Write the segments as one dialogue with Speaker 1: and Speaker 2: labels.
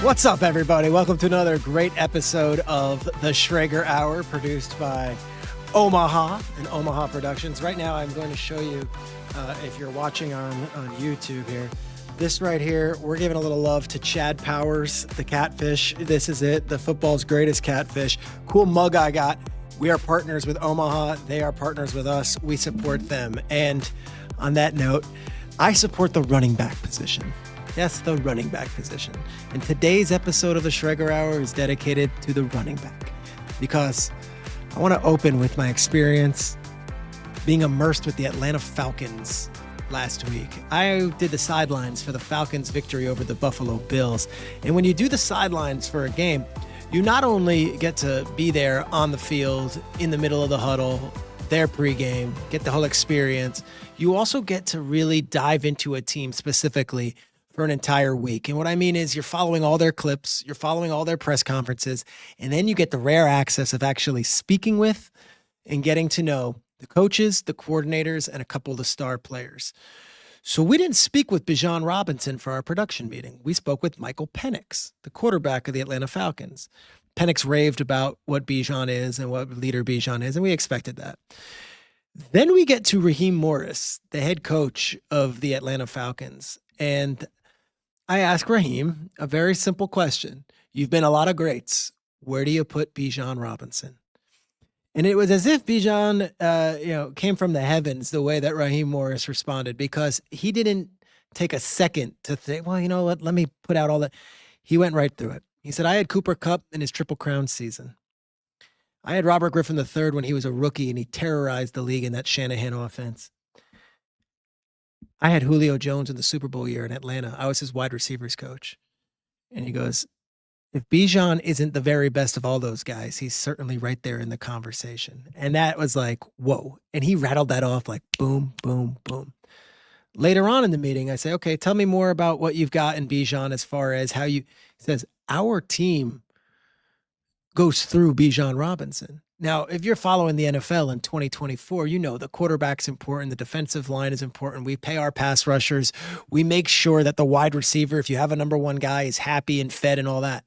Speaker 1: What's up, everybody? Welcome to another great episode of the Schrager Hour, produced by Omaha and Omaha Productions. Right now, I'm going to show you, if you're watching on YouTube here, this right here, we're giving a little love to Chad Powers, the catfish. This is it, the football's greatest catfish. Cool mug I got. We are partners with Omaha. They are partners with us. We support them. And on that note, I support the running back position. Yes, the running back position. And today's episode of the Schrager Hour is dedicated to the running back, because I want to open with my experience being immersed with the Atlanta Falcons last week. I did the sidelines for the Falcons' victory over the Buffalo Bills. And when you do the sidelines for a game, you not only get to be there on the field, in the middle of the huddle, their pregame, get the whole experience, you also get to really dive into a team specifically for an entire week. And what I mean is you're following all their clips, you're following all their press conferences, and then you get the rare access of actually speaking with and getting to know the coaches, the coordinators, and a couple of the star players. So we didn't speak with Bijan Robinson for our production meeting. We spoke with Michael Penix, the quarterback of the Atlanta Falcons. Penix raved about what Bijan is and what leader Bijan is, and we expected that. Then we get to Raheem Morris, the head coach of the Atlanta Falcons. And I ask Raheem a very simple question. You've been a lot of greats. Where do you put Bijan Robinson? And it was as if Bijan, came from the heavens, the way that Raheem Morris responded, because he didn't take a second to think, well, you know what, let me put out all that. He went right through it. He said, I had Cooper Kupp in his Triple Crown season. I had Robert Griffin III when he was a rookie and he terrorized the league in that Shanahan offense. I had Julio Jones in the Super Bowl year in Atlanta. I was his wide receivers coach. And he goes, if Bijan isn't the very best of all those guys, he's certainly right there in the conversation. And that was like, whoa. And he rattled that off like boom, boom, boom. Later on in the meeting, I say, okay, tell me more about what you've got in Bijan as far as how you, he says, our team goes through Bijan Robinson. Now, if you're following the NFL in 2024, you know the quarterback's important, the defensive line is important. We pay our pass rushers. We make sure that the wide receiver, if you have a number one guy, is happy and fed and all that.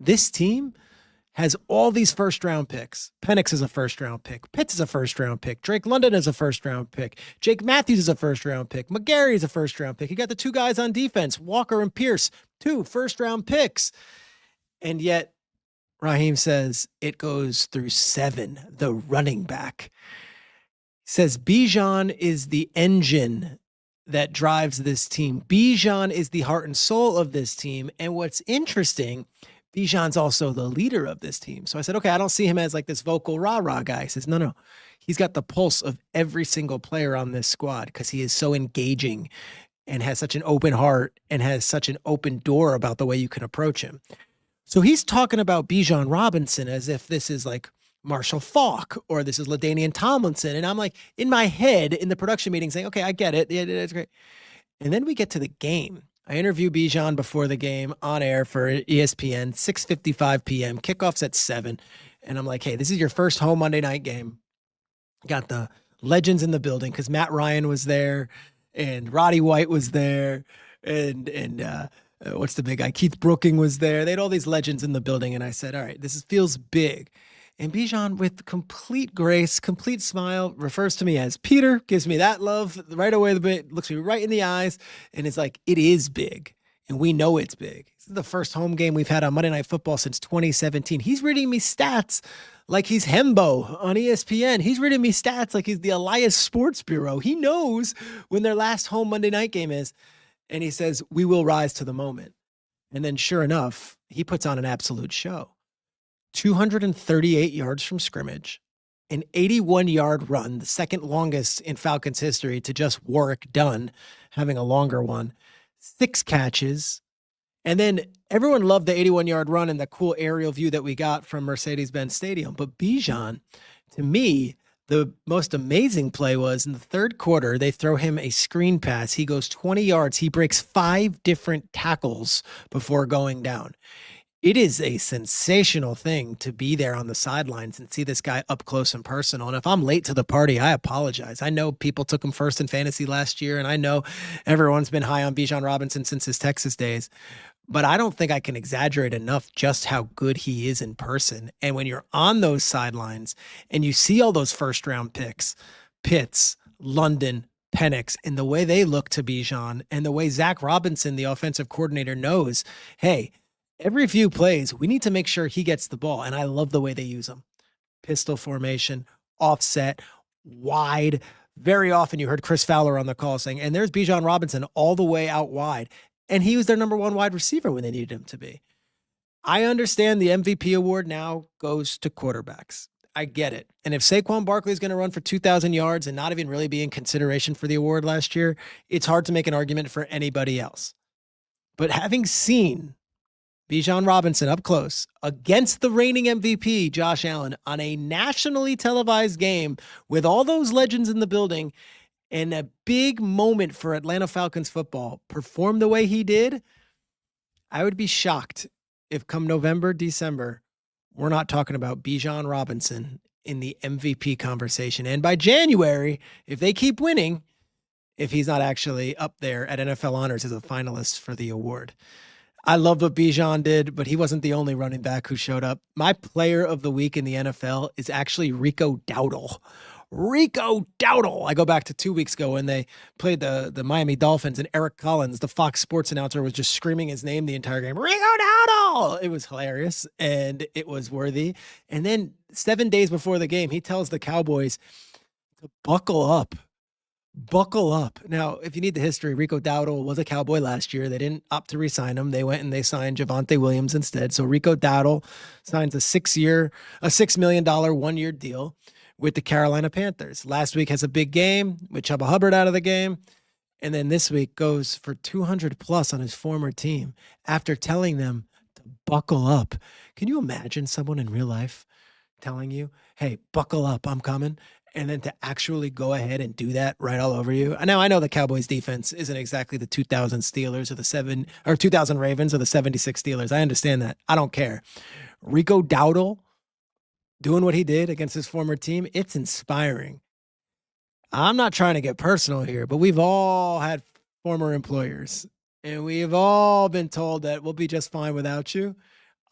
Speaker 1: This team has all these first-round picks. Penix is a first-round pick. Pitts is a first-round pick. Drake London is a first-round pick. Jake Matthews is a first-round pick. McGarry is a first-round pick. You got the two guys on defense, Walker and Pierce, 2 first-round picks. And yet, Raheem says it goes through 7, the running back. He says Bijan is the engine that drives this team. Bijan is the heart and soul of this team. And what's interesting, Bijan's also the leader of this team. So I said, okay, I don't see him as like this vocal rah-rah guy. He says, no. He's got the pulse of every single player on this squad because he is so engaging and has such an open heart and has such an open door about the way you can approach him. So he's talking about Bijan Robinson as if this is like Marshall Faulk or this is LaDainian Tomlinson. And I'm like, in my head, in the production meeting saying, okay, I get it. Yeah, it's great. And then we get to the game. I interview Bijan before the game on air for ESPN, 6:55 p.m. Kickoff's at 7. And I'm like, hey, this is your first home Monday night game. Got the legends in the building because Matt Ryan was there and Roddy White was there and what's the big guy? Keith Brooking was there. They had all these legends in the building. And I said, all right, this feels big. And Bijan, with complete grace, complete smile, refers to me as Peter, gives me that love right away, looks me right in the eyes, and is like, it is big. And we know it's big. This is the first home game we've had on Monday Night Football since 2017. He's reading me stats like he's Hembo on ESPN. He's reading me stats like he's the Elias Sports Bureau. He knows when their last home Monday night game is. And he says, we will rise to the moment. And then sure enough, he puts on an absolute show. 238 yards from scrimmage, an 81-yard run, the second longest in Falcons history to just Warwick Dunn having a longer one, 6 catches. And then everyone loved the 81-yard run and the cool aerial view that we got from Mercedes-Benz Stadium. But Bijan, to me, the most amazing play was in the third quarter, they throw him a screen pass. He goes 20 yards. He breaks 5 different tackles before going down. It is a sensational thing to be there on the sidelines and see this guy up close and personal. And if I'm late to the party, I apologize. I know people took him first in fantasy last year, and I know everyone's been high on Bijan Robinson since his Texas days. but I don't think I can exaggerate enough just how good he is in person. And when you're on those sidelines and you see all those first-round picks, Pitts, London, Penix, and the way they look to Bijan, and the way Zach Robinson, the offensive coordinator, knows, hey, every few plays, we need to make sure he gets the ball. And I love the way they use him. Pistol formation, offset, wide. Very often you heard Chris Fowler on the call saying, and there's Bijan Robinson all the way out wide. And he was their number one wide receiver when they needed him to be. I understand the MVP award now goes to quarterbacks. I get it. And if Saquon Barkley is going to run for 2,000 yards and not even really be in consideration for the award last year, it's hard to make an argument for anybody else. But having seen Bijan Robinson up close against the reigning MVP, Josh Allen, on a nationally televised game with all those legends in the building, and a big moment for Atlanta Falcons football, perform the way he did, I would be shocked if come November, December, we're not talking about Bijan Robinson in the MVP conversation. And by January, if they keep winning, if he's not actually up there at NFL Honors as a finalist for the award. I love what Bijan did, but he wasn't the only running back who showed up. My player of the week in the NFL is actually Rico Dowdle. Rico Dowdle. I go back to 2 weeks ago when they played the Miami Dolphins, and Eric Collins, the Fox Sports announcer, was just screaming his name the entire game. Rico Dowdle! It was hilarious, and it was worthy. And then 7 days before the game, he tells the Cowboys to buckle up. Buckle up. Now, if you need the history, Rico Dowdle was a Cowboy last year. They didn't opt to re-sign him. They went and they signed Javonte Williams instead. So Rico Dowdle signs a $6 million one-year deal with the Carolina Panthers. Last week has a big game with Chuba Hubbard out of the game. And then this week goes for 200 plus on his former team after telling them to buckle up. Can you imagine someone in real life telling you, hey, buckle up, I'm coming? And then to actually go ahead and do that right all over you. Now, I know the Cowboys defense isn't exactly the 2000 Steelers or 2000 Ravens or the 76 Steelers. I understand that. I don't care. Rico Dowdle doing what he did against his former team, it's inspiring. I'm not trying to get personal here, but we've all had former employers, and we've all been told that we'll be just fine without you.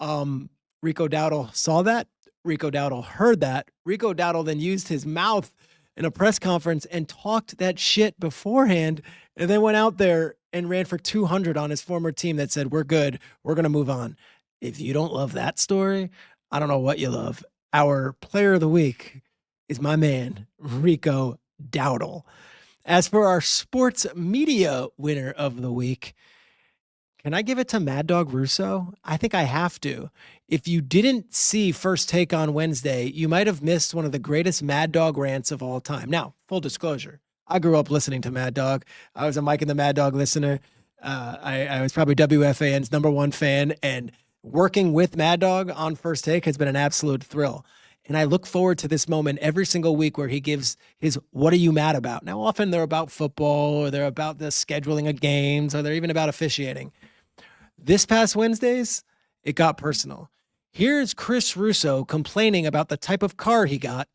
Speaker 1: Rico Dowdle saw that. Rico Dowdle heard that. Rico Dowdle then used his mouth in a press conference and talked that shit beforehand, and then went out there and ran for 200 on his former team that said, we're good, we're going to move on. If you don't love that story, I don't know what you love. Our player of the week is my man, Rico Dowdle. As for our sports media winner of the week, can I give it to Mad Dog Russo? I think I have to. If you didn't see First Take on Wednesday, you might have missed one of the greatest Mad Dog rants of all time. Now, full disclosure, I grew up listening to Mad Dog. I was a Mike and the Mad Dog listener. I was probably WFAN's number one fan, and working with Mad Dog on First Take has been an absolute thrill. And I look forward to this moment every single week where he gives his, what are you mad about? Now, often they're about football, or they're about the scheduling of games, or they're even about officiating. This past Wednesdays, it got personal. Here's Chris Russo complaining about the type of car he got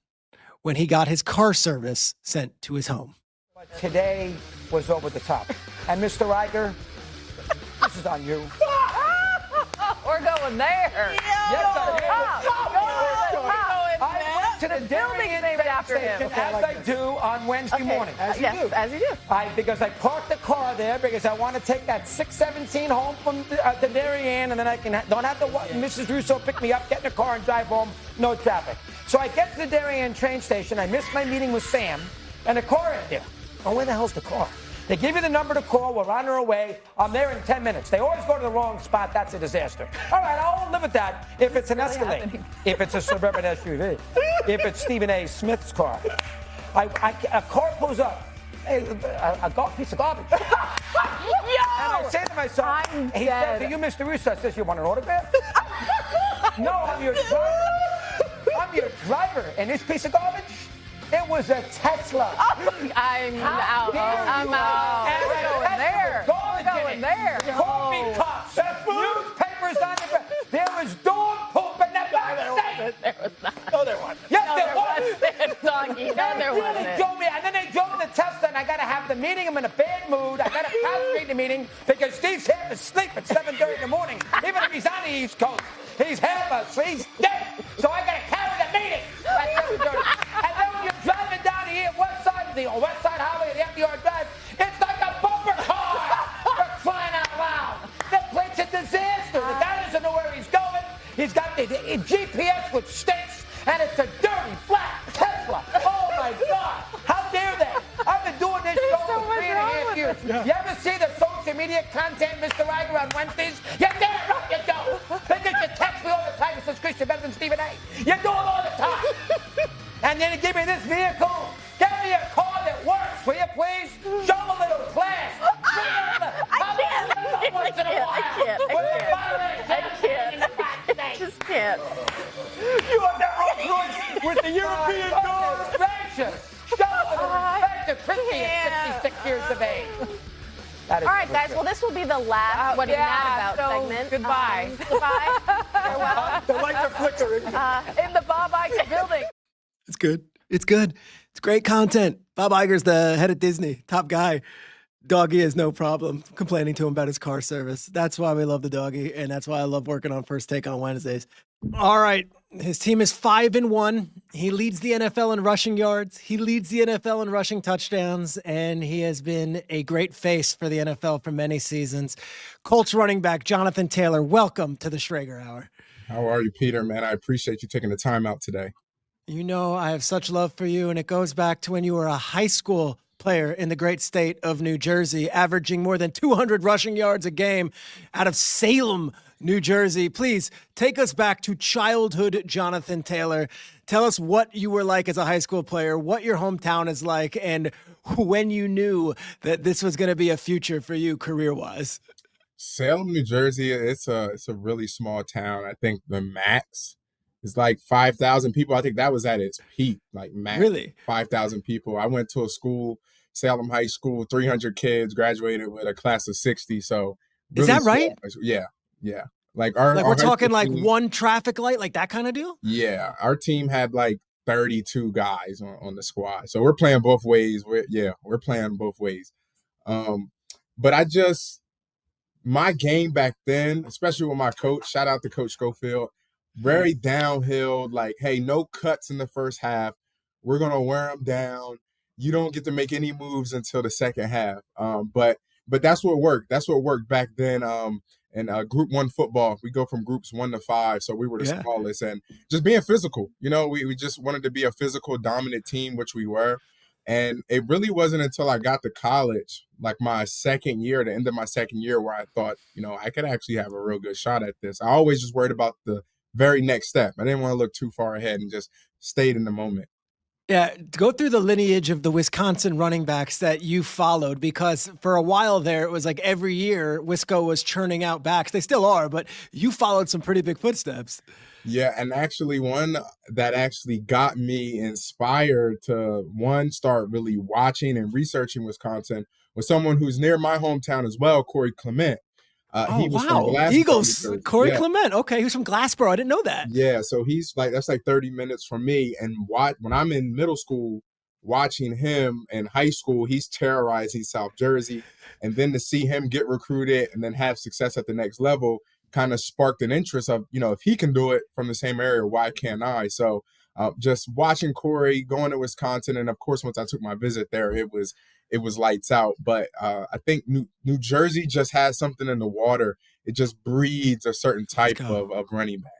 Speaker 1: when he got his car service sent to his home.
Speaker 2: Today was over the top. And Mr. Riker, this is on you.
Speaker 3: We're going there.
Speaker 2: Yes, I went to the
Speaker 3: building's named after him.
Speaker 2: As I do on Wednesday morning.
Speaker 3: As you do.
Speaker 2: Because I parked the car there because I want to take that 617 home from the Darien, and then I don't have to Mrs. Russo pick me up, get in the car, and drive home. No traffic. So I get to the Darien train station. I missed my meeting with Sam, and the car ain't there. Oh, where the hell's the car? They give you the number to call. We're on our way. I'm there in 10 minutes. They always go to the wrong spot. That's a disaster. All right, I'll live with that if it's an Escalade, if it's a suburban SUV, if it's Stephen A. Smith's car. A car pulls up. Hey, a piece of garbage.
Speaker 3: Yo!
Speaker 2: And I say to myself, he says, are you Mr. Russo? I says, you want an autograph? No, I'm your driver. I'm your driver. And this piece of garbage? It was a Tesla.
Speaker 3: I'm out. We're going there.
Speaker 2: Coffee cups. Newspapers on the back. There was dog poop in that back.
Speaker 3: There was not.
Speaker 2: No, there wasn't. Yes, there was.
Speaker 3: Doggy. No, there wasn't.
Speaker 2: And then they drove me the Tesla, and I got to have the meeting. I'm in a bad mood. I better concentrate in the meeting because Steve's half asleep at 7:30 in the morning. Even if he's on the East Coast, he's half asleep. He's dead. So I got to carry the meeting at 7:30. And then when you're driving down the west side highway, the FDR Drive, it's like a bumper car. For crying out loud. That plate's a disaster. The guy doesn't know where he's going. He's got the GPS which stinks, and it's a dirty black Tesla. Oh my God! How dare they? I've been doing this show
Speaker 3: so
Speaker 2: for
Speaker 3: much
Speaker 2: 3.5 years.
Speaker 3: Yeah.
Speaker 2: You ever see the social media content, Mr. Riker, on Wednesdays? You damn right you don't. Because you text me all the time. It says Christian better than Stephen A. You do it all the time. And then you give me this vehicle. Get me a car that works, will you please? Show a little class.
Speaker 3: I just can't.
Speaker 2: You have that Rolls Royce with the European doors. Gracious. Show a little respect to Christy at 66 years of age.
Speaker 3: All right, guys. Well, this will be the last What Are You Mad About segment.
Speaker 4: Goodbye.
Speaker 3: Goodbye. Farewell.
Speaker 2: The lights are flickering.
Speaker 3: In the Bob Iger building.
Speaker 1: It's good. It's good. It's great content. Bob Iger's the head of Disney, top guy. Doggy has no problem complaining to him about his car service. That's why we love the doggy, and that's why I love working on First Take on Wednesdays. All right. His team is 5-1. He leads the NFL in rushing yards. He leads the NFL in rushing touchdowns, and he has been a great face for the NFL for many seasons. Colts running back Jonathan Taylor, welcome to the Schrager Hour.
Speaker 5: How are you, Peter? Man, I appreciate you taking the time out today.
Speaker 1: You know, I have such love for you, and it goes back to when you were a high school player in the great state of New Jersey, averaging more than 200 rushing yards a game out of Salem, New Jersey. Please take us back to childhood Jonathan Taylor. Tell us what you were like as a high school player, what your hometown is like, and when you knew that this was going to be a future for you career-wise.
Speaker 5: Salem, New Jersey, it's a really small town. I think the max is like 5,000 people. I think that was at its peak, like max.
Speaker 1: Really?
Speaker 5: 5,000 people. I went to a school, Salem High School, 300 kids, graduated with a class of 60. So
Speaker 1: Is that right?
Speaker 5: Small. Yeah. Like we're
Speaker 1: talking like one traffic light, like that kind of deal?
Speaker 5: Yeah. Our team had like 32 guys on the squad. So we're playing both ways. We're playing both ways. But my game back then, especially with my coach, shout out to Coach Schofield, very downhill, like, hey, no cuts in the first half. We're going to wear them down. You don't get to make any moves until the second half. But that's what worked. That's what worked back then. In Group 1 football, we go from groups 1 to 5, so we were the smallest. And just being physical, we just wanted to be a physical, dominant team, which we were. And it really wasn't until I got to college, like my second year, the end of my second year, where I thought, I could actually have a real good shot at this. I always just worried about the very next step. I didn't want to look too far ahead and just stayed in the moment.
Speaker 1: Yeah, go through the lineage of the Wisconsin running backs that you followed, because for a while there, it was like every year Wisco was churning out backs. They still are, but you followed some pretty big footsteps.
Speaker 5: Yeah, and actually one that actually got me inspired to, start really watching and researching Wisconsin was someone who's near my hometown as well, Corey Clement. He was from Glassboro,
Speaker 1: Eagles, Corey Clement. Okay, he was from Glassboro. I didn't know that.
Speaker 5: Yeah, so that's like 30 minutes from me. And when I'm in middle school, watching him in high school, he's terrorizing South Jersey. And then to see him get recruited and then have success at the next level kind of sparked an interest of, if he can do it from the same area, why can't I? So just watching Corey, going to Wisconsin, and of course, once I took my visit there, it was lights out. But I think New Jersey just has something in the water. It just breeds a certain type of running back.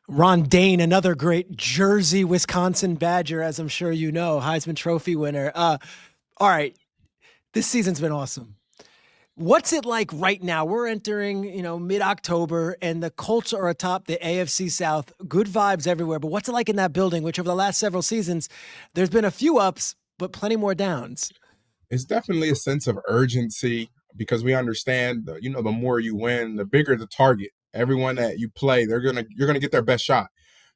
Speaker 1: Ron Dane, another great Jersey, Wisconsin Badger, as I'm sure you know, Heisman Trophy winner. All right, this season's been awesome. What's it like right now? We're entering, mid-October, and the Colts are atop the AFC South. Good vibes everywhere. But what's it like in that building, which over the last several seasons, there's been a few ups, but plenty more downs?
Speaker 5: It's definitely a sense of urgency because we understand, the more you win, the bigger the target. Everyone that you play, you're gonna get their best shot.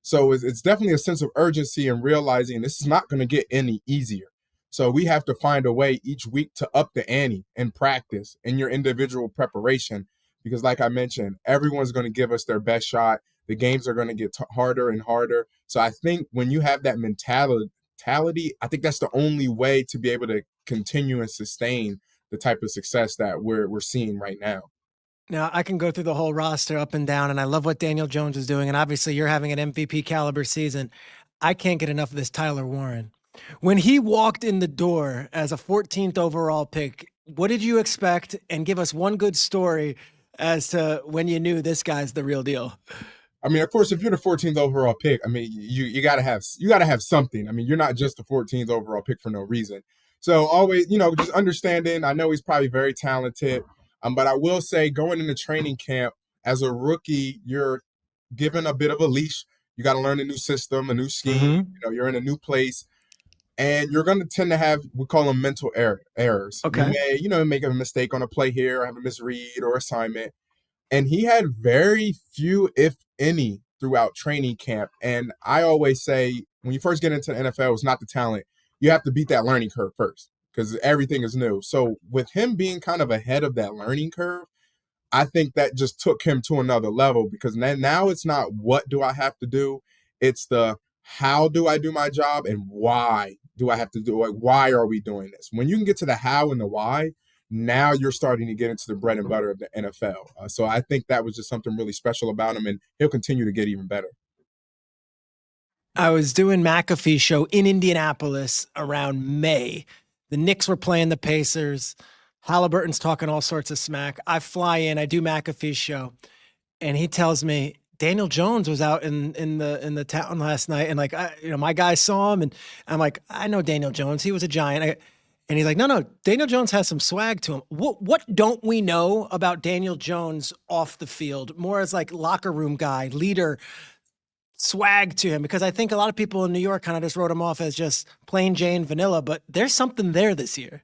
Speaker 5: So it's definitely a sense of urgency and realizing this is not going to get any easier. So we have to find a way each week to up the ante in practice in your individual preparation, because like I mentioned, everyone's going to give us their best shot. The games are going to get harder and harder. So I think when you have that mentality, I think that's the only way to be able to continue and sustain the type of success that we're seeing right now.
Speaker 1: Now, I can go through the whole roster up and down, and I love what Daniel Jones is doing. And obviously, you're having an MVP caliber season. I can't get enough of this Tyler Warren. When he walked in the door as a 14th overall pick, what did you expect? And give us one good story as to when you knew this guy's the real deal.
Speaker 5: I mean, of course, if you're the 14th overall pick, I mean, you gotta have something. I mean, you're not just the 14th overall pick for no reason. So always, just understanding. I know he's probably very talented, but I will say, going into training camp as a rookie, you're given a bit of a leash. You got to learn a new system, a new scheme.
Speaker 1: Mm-hmm.
Speaker 5: You're in a new place, and you're going to tend to have, we call them mental errors.
Speaker 1: Okay.
Speaker 5: You may, make a mistake on a play here, or have a misread or assignment. And he had very few, if any, throughout training camp. And I always say, when you first get into the NFL, it's not the talent. You have to beat that learning curve first, because everything is new. So with him being kind of ahead of that learning curve, I think that just took him to another level, because now it's not what do I have to do, it's the how do I do my job and why do I have to do it? Like, why are we doing this? When you can get to the how and the why, now you're starting to get into the bread and butter of the NFL. So I think that was just something really special about him, and he'll continue to get even better.
Speaker 1: I was doing McAfee's show in Indianapolis around May. The Knicks were playing the Pacers. Halliburton's talking all sorts of smack. I fly in, I do McAfee's show, and he tells me Daniel Jones was out in the town last night, and my guys saw him, and I'm like, I know Daniel Jones. He was a Giant. And he's like, no, Daniel Jones has some swag to him. What don't we know about Daniel Jones off the field? More as like locker room guy, leader, swag to him, because I think a lot of people in New York kind of just wrote him off as just plain Jane vanilla, but there's something there this year.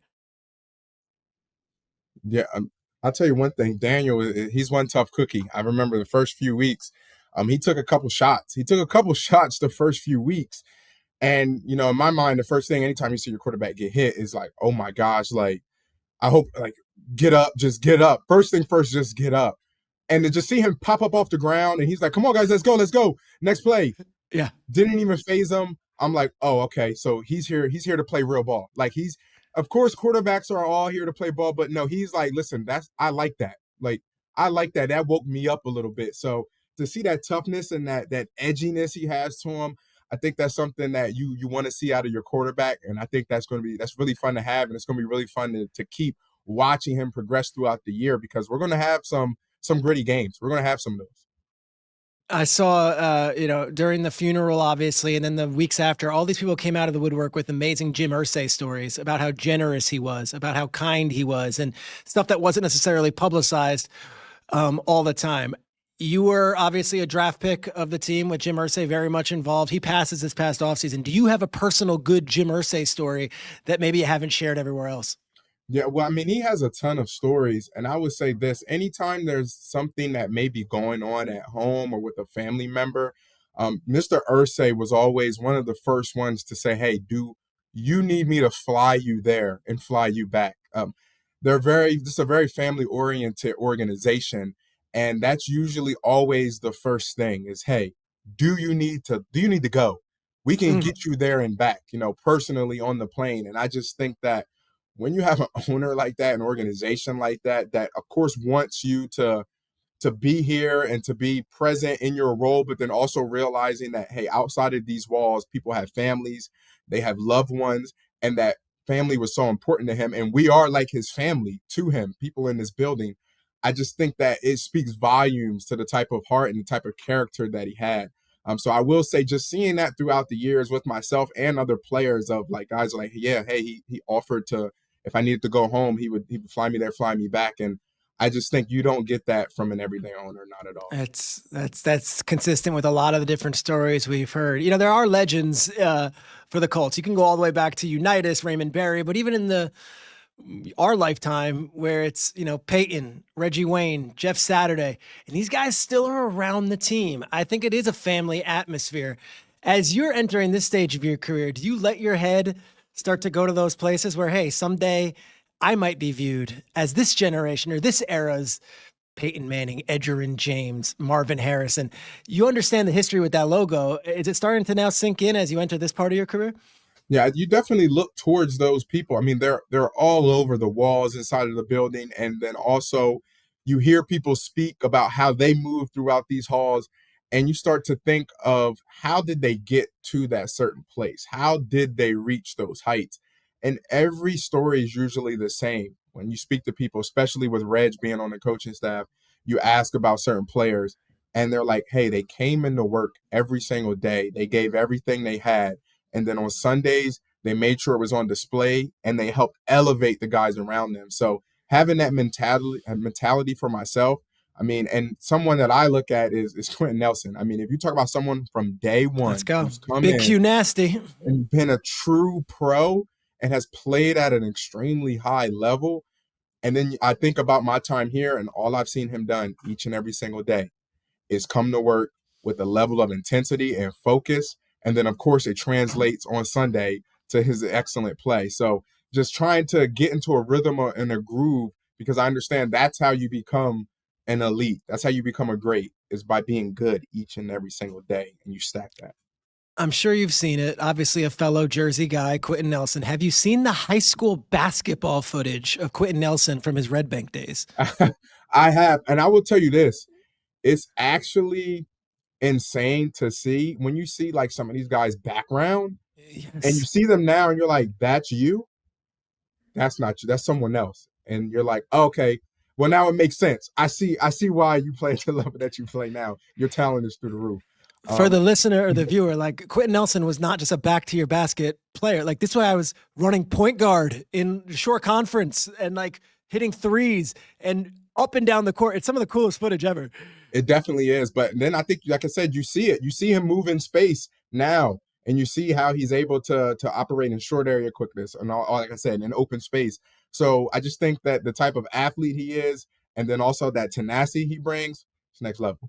Speaker 5: Yeah, I'll tell you one thing. Daniel, he's one tough cookie. I remember the first few weeks, he took a couple shots. The first few weeks. And, in my mind, the first thing, anytime you see your quarterback get hit is like, oh my gosh, like, I hope, like, get up, just get up. First thing first, just get up. And to just see him pop up off the ground, and he's like, come on, guys, let's go. Next play.
Speaker 1: Yeah.
Speaker 5: Didn't even phase him. I'm like, oh, okay, so he's here to play real ball. Like, of course, quarterbacks are all here to play ball, but no, he's like, listen, I like that. Like, I like that. That woke me up a little bit. So to see that toughness and that edginess he has to him, I think that's something that you want to see out of your quarterback. And I think that's really fun to have. And it's going to be really fun to keep watching him progress throughout the year, because we're going to have some gritty games. We're going to have some of those.
Speaker 1: I saw, during the funeral, obviously, and then the weeks after, all these people came out of the woodwork with amazing Jim Irsay stories about how generous he was, about how kind he was, and stuff that wasn't necessarily publicized all the time. You were obviously a draft pick of the team with Jim Irsay very much involved. He passes this past offseason. Do you have a personal good Jim Irsay story that maybe you haven't shared everywhere else?
Speaker 5: Yeah, well, I mean, he has a ton of stories. And I would say this, anytime there's something that may be going on at home or with a family member, Mr. Irsay was always one of the first ones to say, hey, do you need me to fly you there and fly you back? This is a very family-oriented organization. And that's usually always the first thing is, hey, do you need to go? We can get you there and back, personally on the plane. And I just think that when you have an owner like that, an organization like that, that of course wants you to be here and to be present in your role, but then also realizing that, hey, outside of these walls, people have families, they have loved ones, and that family was so important to him. And we are like his family to him, people in this building. I just think that it speaks volumes to the type of heart and the type of character that he had. So I will say, just seeing that throughout the years with myself and other players, of like guys like, yeah, hey, he offered to, if I needed to go home, he would fly me there, fly me back. And I just think you don't get that from an everyday owner, not at all.
Speaker 1: That's consistent with a lot of the different stories we've heard. There are legends for the Colts. You can go all the way back to Unitas, Raymond Berry, but even in our lifetime, where it's, Peyton, Reggie Wayne, Jeff Saturday, and these guys still are around the team. I think it is a family atmosphere. As you're entering this stage of your career, do you let your head start to go to those places where, hey, someday I might be viewed as this generation or this era's Peyton Manning, Edgerrin James, Marvin Harrison? You understand the history with that logo. Is it starting to now sink in as you enter this part of your career?
Speaker 5: Yeah, you definitely look towards those people. I mean, they're all over the walls inside of the building, and then also you hear people speak about how they move throughout these halls, and you start to think of how did they get to that certain place? How did they reach those heights? And every story is usually the same. When you speak to people, especially with Reg being on the coaching staff, you ask about certain players, and they're like, "Hey, they came into work every single day. They gave everything they had." And then on Sundays, they made sure it was on display and they helped elevate the guys around them. So having that mentality for myself, I mean, and someone that I look at is Quenton Nelson. I mean, if you talk about someone from day
Speaker 1: Let's
Speaker 5: one
Speaker 1: go.
Speaker 5: who's come
Speaker 1: Big
Speaker 5: in
Speaker 1: Q nasty.
Speaker 5: and been a true pro and has played at an extremely high level. And then I think about my time here and all I've seen him done each and every single day is come to work with a level of intensity and focus. And then, of course, it translates on Sunday to his excellent play. So just trying to get into a rhythm and a groove, because I understand that's how you become an elite. That's how you become a great, is by being good each and every single day. And you stack that.
Speaker 1: I'm sure you've seen it. Obviously, a fellow Jersey guy, Quenton Nelson. Have you seen the high school basketball footage of Quenton Nelson from his Red Bank days?
Speaker 5: I have. And I will tell you this. It's actually insane to see when you see like some of these guys' background and you
Speaker 1: Yes.
Speaker 5: see them now and you're like, that's you? That's not you. That's someone else. And you're like, okay, well now it makes sense. I see why you play at the level that you play now. Your talent is through the roof.
Speaker 1: For the listener or the viewer, like Quenton Nelson was not just a back to your basket player. Like this way I was running point guard in short conference and like hitting threes and up and down the court. It's some of the coolest footage ever.
Speaker 5: It definitely is. But then I think, like I said, you see it. You see him move in space now, and you see how he's able to operate in short area quickness and all, like I said, in open space. So I just think that the type of athlete he is, and then also that tenacity he brings, it's next level.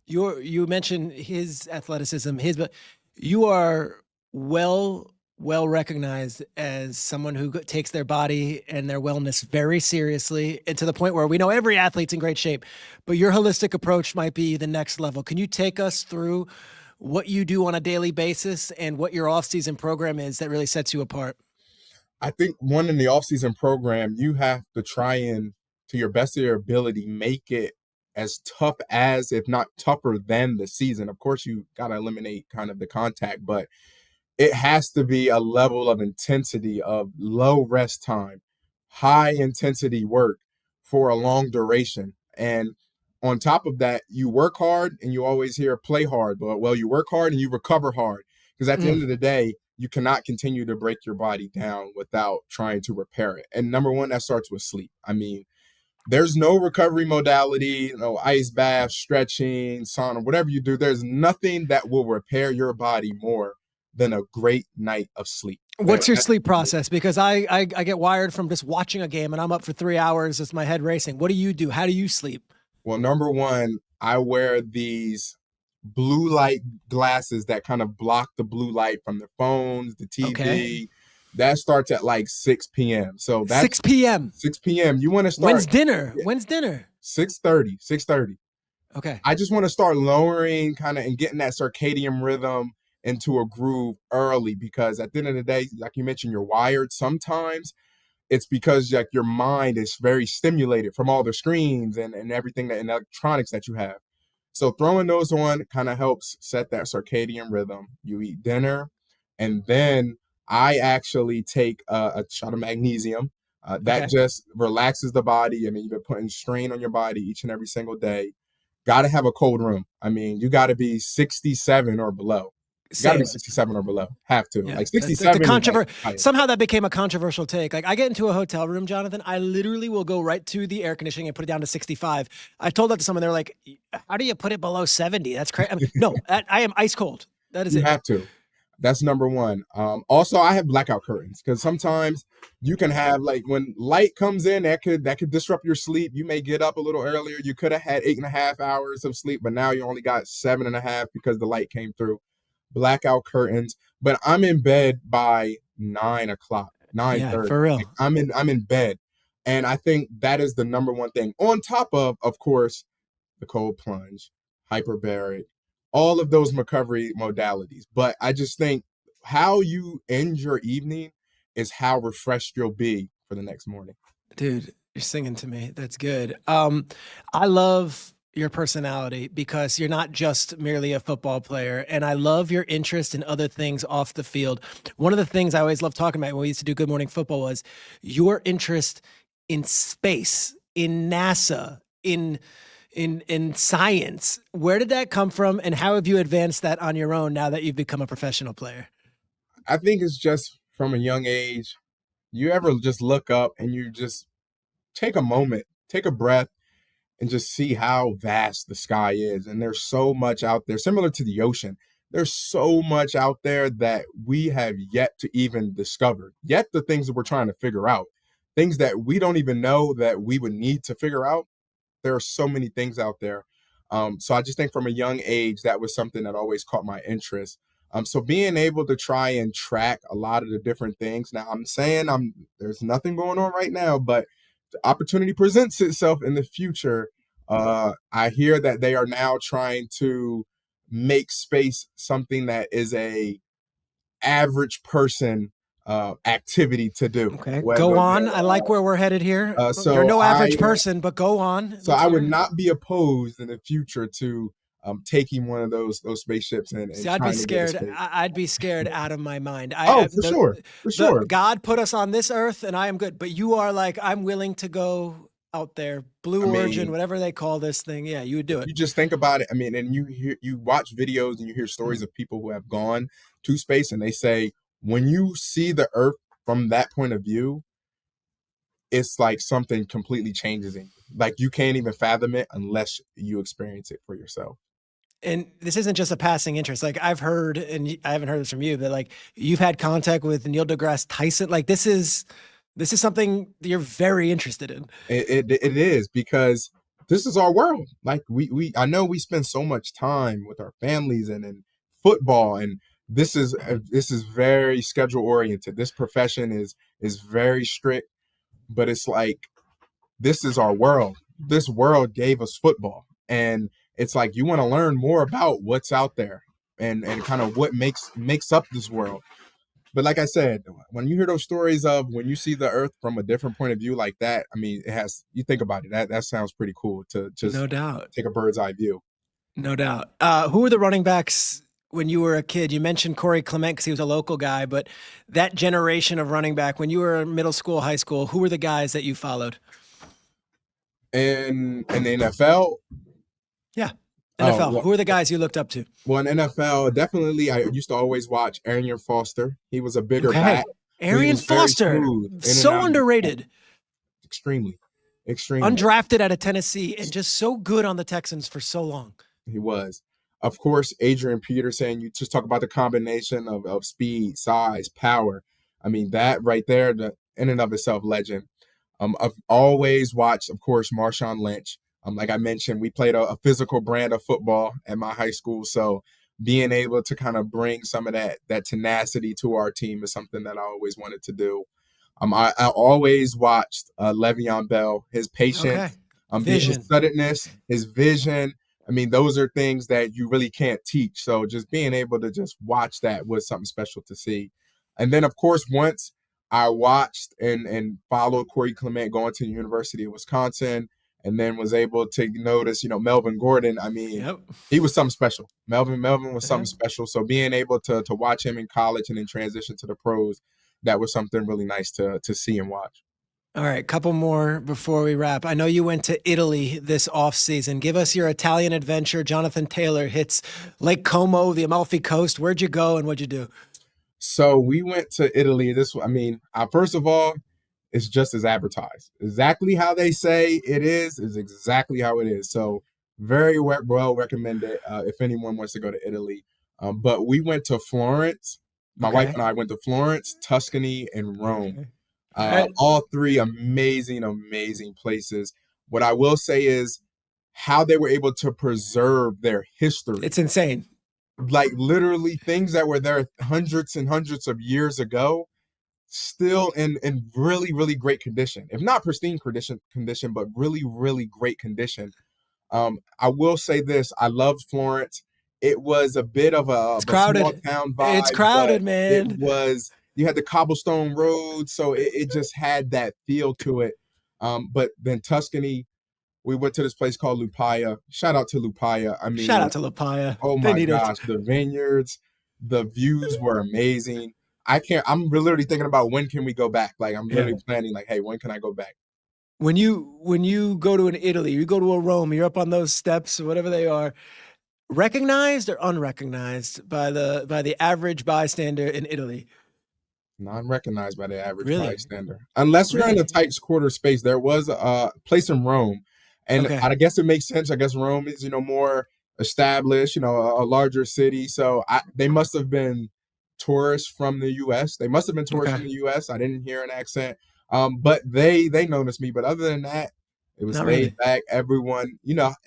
Speaker 1: You mentioned his athleticism, but you are well recognized as someone who takes their body and their wellness very seriously, and to the point where we know every athlete's in great shape, but your holistic approach might be the next level. Can you take us through what you do on a daily basis and what your off-season program is that really sets you apart?
Speaker 5: I think one, in the offseason program, you have to try and, to your best of your ability, make it as tough as, if not tougher than, the season. Of course, you got to eliminate kind of the contact, but it has to be a level of intensity, of low rest time, high intensity work for a long duration. And on top of that, you work hard, and you always hear play hard, but well, you work hard and you recover hard. Because at the end of the day, you cannot continue to break your body down without trying to repair it. And number one, that starts with sleep. I mean, there's no recovery modality, no ice bath, stretching, sauna, whatever you do. There's nothing that will repair your body more than a great night of sleep.
Speaker 1: What's your sleep process? Because I get wired from just watching a game and I'm up for 3 hours. It's my head racing. What do you do? How do you sleep?
Speaker 5: Well, number one, I wear these blue light glasses that kind of block the blue light from the phones, the TV.
Speaker 1: Okay.
Speaker 5: That starts at like 6 p.m. So that's
Speaker 1: 6 p.m.
Speaker 5: 6 p.m. You want to start.
Speaker 1: When's dinner? When's dinner?
Speaker 5: 6:30. 6:30.
Speaker 1: Okay.
Speaker 5: I just want to start lowering kind of and getting that circadian rhythm into a groove early, because at the end of the day, like you mentioned, you're wired. Sometimes it's because like your mind is very stimulated from all the screens and everything that and electronics that you have. So throwing those on kind of helps set that circadian rhythm. You eat dinner, and then I actually take a shot of magnesium. That just relaxes the body. I mean, you've been putting strain on your body each and every single day. Got to have a cold room. I mean, you got to be 67 or below. You got to be 67 or below. Have to.
Speaker 1: Yeah.
Speaker 5: Like 67.
Speaker 1: Somehow that became a controversial take. Like I get into a hotel room, Jonathan, I literally will go right to the air conditioning and put it down to 65. I told that to someone. They're like, how do you put it below 70? That's crazy. I mean, no, I am ice cold. That is
Speaker 5: You
Speaker 1: it.
Speaker 5: have to. That's number one. Also, I have blackout curtains, because sometimes you can have, like, when light comes in, that could disrupt your sleep. You may get up a little earlier. You could have had 8.5 hours of sleep, but now you only got 7.5 because the light came through. Blackout curtains. But I'm in bed by 9 o'clock, 9:30.
Speaker 1: Yeah, for real.
Speaker 5: Like, I'm in bed, and I think that is the number one thing. On top of course, the cold plunge, hyperbaric, all of those recovery modalities. But I just think how you end your evening is how refreshed you'll be for the next morning.
Speaker 1: Dude, you're singing to me. That's good. I love your personality because you're not just merely a football player, and I love your interest in other things off the field. One of the things I always loved talking about when we used to do Good Morning Football was your interest in space, in NASA, in science. Where did that come from, and how have you advanced that on your own now that you've become a professional player?
Speaker 5: I think it's just from a young age. You ever just look up and you just take a moment, take a breath, and just see how vast the sky is. And there's so much out there, similar to the ocean. There's so much out there that we have yet to even discover, yet the things that we're trying to figure out, things that we don't even know that we would need to figure out. There are so many things out there. So I just think from a young age, that was something that always caught my interest. So being able to try and track a lot of the different things. Now I'm saying there's nothing going on right now, but the opportunity presents itself in the future. I hear that they are now trying to make space something that is a average person activity to do.
Speaker 1: Okay, go on. I like where we're headed here.
Speaker 5: So
Speaker 1: you're no average person, but go on.
Speaker 5: So I would not be opposed in the future to taking one of those spaceships and
Speaker 1: see, I'd be scared. I'd be scared out of my mind.
Speaker 5: For sure.
Speaker 1: God put us on this earth, and I am good. But you are like, I'm willing to go out there, Origin, whatever they call this thing. Yeah, you would do it.
Speaker 5: You just think about it. I mean, and you watch videos and you hear stories of people who have gone to space, and they say when you see the Earth from that point of view, it's like something completely changes in you. Like you can't even fathom it unless you experience it for yourself.
Speaker 1: And this isn't just a passing interest. Like I've heard, and I haven't heard this from you, but like you've had contact with Neil deGrasse Tyson. Like this is something you're very interested in.
Speaker 5: It is, because this is our world. Like I know we spend so much time with our families and in football, and this is very schedule oriented. This profession is very strict, but it's like this is our world. This world gave us football, and it's like you want to learn more about what's out there and kind of what makes up this world. But like I said, when you hear those stories of when you see the Earth from a different point of view like that, I mean, you think about it, that sounds pretty cool to just
Speaker 1: no doubt
Speaker 5: take a bird's eye view.
Speaker 1: No doubt. Who were the running backs when you were a kid? You mentioned Corey Clement because he was a local guy, but that generation of running back, when you were in middle school, high school, who were the guys that you followed?
Speaker 5: In the NFL?
Speaker 1: Yeah. NFL. Who are the guys you looked up to?
Speaker 5: Well, in NFL, definitely, I used to always watch Arian Foster. He was a bigger back.
Speaker 1: Arian Foster, so underrated.
Speaker 5: Extremely.
Speaker 1: Undrafted out of Tennessee and just so good on the Texans for so long.
Speaker 5: He was. Of course, Adrian Peterson, you just talk about the combination of speed, size, power. I mean, that right there, in and of itself, legend. I've always watched, of course, Marshawn Lynch. Like I mentioned, we played a physical brand of football at my high school. So being able to kind of bring some of that tenacity to our team is something that I always wanted to do. I always watched Le'Veon Bell, his patience, his suddenness, his vision. I mean, those are things that you really can't teach. So just being able to just watch that was something special to see. And then, of course, once I watched and followed Corey Clement going to the University of Wisconsin, and then was able to notice, Melvin Gordon. I mean, He was something special. Melvin was something special. So being able to watch him in college and then transition to the pros, that was something really nice to see and watch.
Speaker 1: All right, couple more before we wrap. I know you went to Italy this offseason. Give us your Italian adventure. Jonathan Taylor hits Lake Como, the Amalfi Coast. Where'd you go and what'd you do?
Speaker 5: So we went to Italy. First of all, it's just as advertised. Exactly how they say it is exactly how it is. So very well recommended if anyone wants to go to Italy. But we went to Florence. My wife and I went to Florence, Tuscany, and Rome. All three amazing places. What I will say is how they were able to preserve their history.
Speaker 1: It's insane.
Speaker 5: Like literally things that were there hundreds and hundreds of years ago, still in really, really great condition. If not pristine condition, but really, really great condition. I will say this. I loved Florence. it was a bit of a small town vibe.
Speaker 1: It's crowded, man.
Speaker 5: It was, you had the cobblestone road, so it just had that feel to it. But then Tuscany, we went to this place called Lupaya. Shout out to Lupaya. I mean,
Speaker 1: shout out to Lupaya.
Speaker 5: Oh my gosh, the vineyards, the views were amazing. I'm literally thinking about when can we go back? Like, I'm literally planning, like, hey, when can I go back?
Speaker 1: When you go to an Italy, you go to a Rome, you're up on those steps, whatever they are, recognized or unrecognized by the average bystander in Italy?
Speaker 5: Non-recognized by the average bystander. Unless you're in a tight quarter space. There was a place in Rome, and I guess it makes sense. I guess Rome is, more established, a larger city. So they must have been tourists from the U.S. They must have been tourists from the U.S. I didn't hear an accent. But they noticed me. But other than that, it was laid back. Everyone,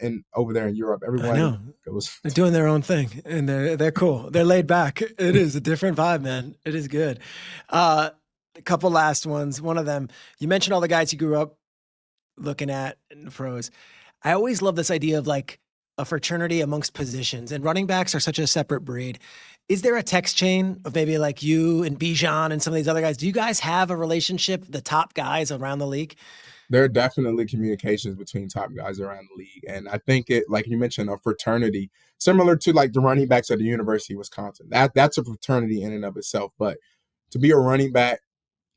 Speaker 5: and over there in Europe, everyone
Speaker 1: they're doing their own thing, and they're cool. They're laid back. It is a different vibe, man. It is good. A couple last ones. One of them, you mentioned all the guys you grew up looking at in the pros. I always love this idea of like a fraternity amongst positions, and running backs are such a separate breed. Is there a text chain of maybe like you and Bijan and some of these other guys? Do you guys have a relationship, the top guys around the league?
Speaker 5: There are definitely communications between top guys around the league. And I think it, like you mentioned, a fraternity, similar to like the running backs at the University of Wisconsin. That's a fraternity in and of itself. But to be a running back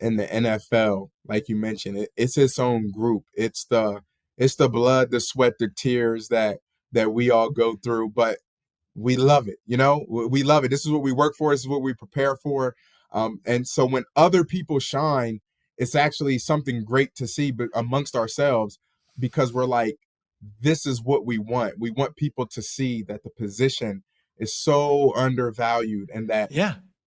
Speaker 5: in the NFL, like you mentioned, it's its own group. It's the blood, the sweat, the tears that we all go through. But we love it, we love it. This is what we work for. This is what we prepare for. And so when other people shine, it's actually something great to see amongst ourselves, because we're like, this is what we want. We want people to see that the position is so undervalued, and that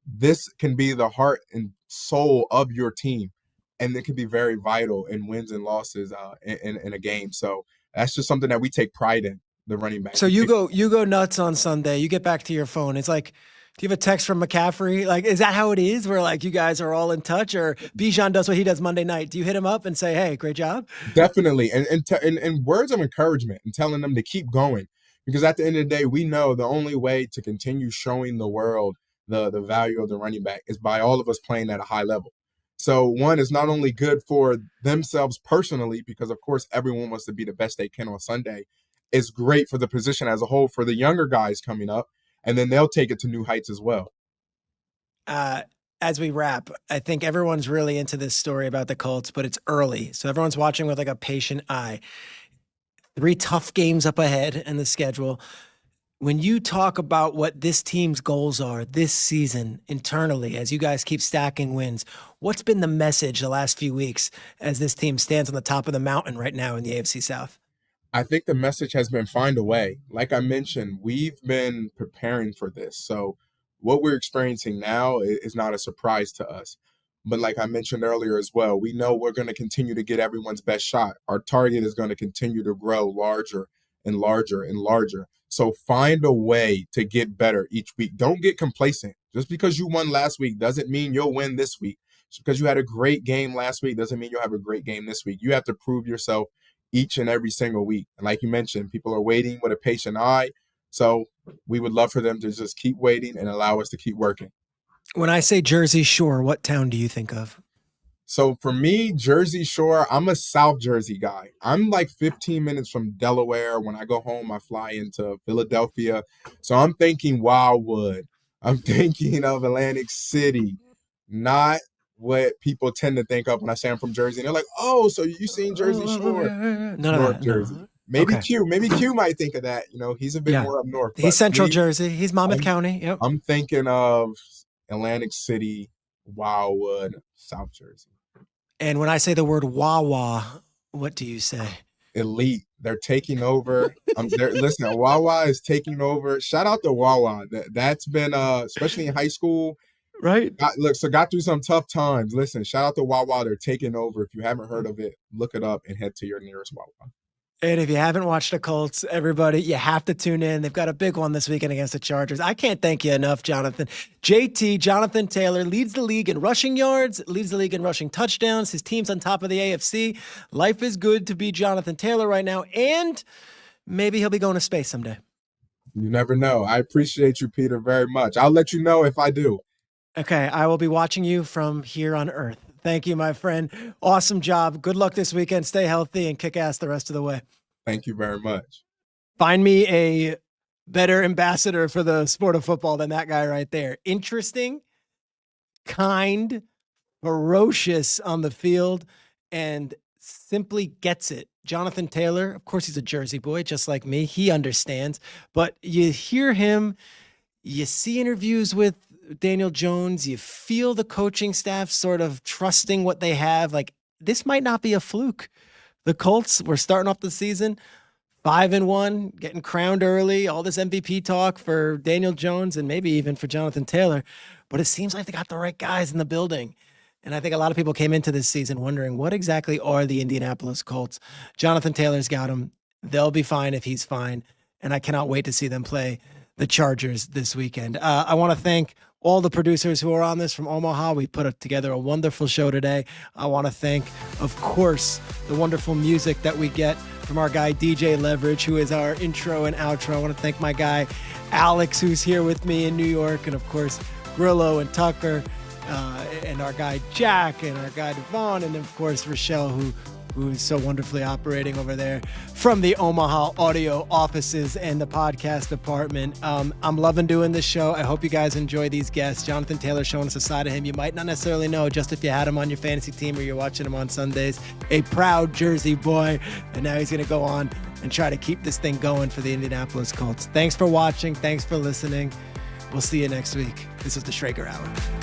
Speaker 5: this can be the heart and soul of your team. And it can be very vital in wins and losses in a game. So that's just something that we take pride in. The running back.
Speaker 1: So you go nuts on Sunday. You get back to your phone. It's like, do you have a text from McCaffrey? Like, is that how it is? Where like you guys are all in touch, or Bijan does what he does Monday night? Do you hit him up and say, "Hey, great job"?
Speaker 5: Definitely, and words of encouragement, and telling them to keep going, because at the end of the day, we know the only way to continue showing the world the value of the running back is by all of us playing at a high level. So one is not only good for themselves personally, because of course everyone wants to be the best they can on Sunday. It's great for the position as a whole, for the younger guys coming up, and then they'll take it to new heights as well.
Speaker 1: As we wrap, I think everyone's really into this story about the Colts, but it's early. So everyone's watching with like a patient eye. 3 tough games up ahead in the schedule. When you talk about what this team's goals are this season internally, as you guys keep stacking wins, what's been the message the last few weeks as this team stands on the top of the mountain right now in the AFC South?
Speaker 5: I think the message has been find a way. Like I mentioned, we've been preparing for this. So what we're experiencing now is not a surprise to us. But like I mentioned earlier as well, we know we're going to continue to get everyone's best shot. Our target is going to continue to grow larger and larger and larger. So find a way to get better each week. Don't get complacent. Just because you won last week doesn't mean you'll win this week. Just because you had a great game last week doesn't mean you'll have a great game this week. You have to prove yourself each and every single week. And like you mentioned, people are waiting with a patient eye. So we would love for them to just keep waiting and allow us to keep working.
Speaker 1: When I say Jersey Shore, what town do you think of?
Speaker 5: So for me, Jersey Shore, I'm a South Jersey guy. I'm like 15 minutes from Delaware. When I go home, I fly into Philadelphia. So I'm thinking Wildwood. I'm thinking of Atlantic City, not what people tend to think of when I say I'm from Jersey. And they're like, oh, so you seen Jersey Shore? North Jersey. No. Maybe Q might think of that. He's a bit more up north.
Speaker 1: He's Central Jersey. He's Monmouth County. Yep.
Speaker 5: I'm thinking of Atlantic City, Wildwood, South Jersey.
Speaker 1: And when I say the word Wawa, what do you say?
Speaker 5: Elite. They're taking over. Listen, Wawa is taking over. Shout out to Wawa. That's been, especially in high school,
Speaker 1: right?
Speaker 5: Got through some tough times. Listen, shout out to Wawa. They're taking over. If you haven't heard of it, look it up and head to your nearest Wawa.
Speaker 1: And if you haven't watched the Colts, everybody, you have to tune in. They've got a big one this weekend against the Chargers. I can't thank you enough, Jonathan. JT, Jonathan Taylor, leads the league in rushing yards, leads the league in rushing touchdowns. His team's on top of the AFC. Life is good to be Jonathan Taylor right now, and maybe he'll be going to space someday.
Speaker 5: You never know. I appreciate you, Peter, very much. I'll let you know if I do.
Speaker 1: Okay, I will be watching you from here on Earth. Thank you, my friend. Awesome job. Good luck this weekend. Stay healthy and kick ass the rest of the way.
Speaker 5: Thank you very much.
Speaker 1: Find me a better ambassador for the sport of football than that guy right there. Interesting, kind, ferocious on the field, and simply gets it. Jonathan Taylor, of course, he's a Jersey boy, just like me. He understands. But you hear him, you see interviews with Daniel Jones, you feel the coaching staff sort of trusting what they have. Like, this might not be a fluke. The Colts were starting off the season 5-1, getting crowned early, all this MVP talk for Daniel Jones and maybe even for Jonathan Taylor. But it seems like they got the right guys in the building. And I think a lot of people came into this season wondering, what exactly are the Indianapolis Colts? Jonathan Taylor's got them. They'll be fine if he's fine. And I cannot wait to see them play the Chargers this weekend. I want to thank all the producers who are on this from Omaha. We put together a wonderful show today. I want to thank, of course, the wonderful music that we get from our guy DJ Leverage, who is our intro and outro. I want to thank my guy Alex, who's here with me in New York, and of course Grillo and Tucker, and our guy Jack, and our guy Devon, and of course Rochelle, who is so wonderfully operating over there from the Omaha audio offices and the podcast department. I'm loving doing this show. I hope you guys enjoy these guests. Jonathan Taylor showing us a side of him you might not necessarily know just if you had him on your fantasy team or you're watching him on Sundays. A proud Jersey boy, and now he's going to go on and try to keep this thing going for the Indianapolis Colts. Thanks for watching. Thanks for listening. We'll see you next week. This is the Schrager Hour.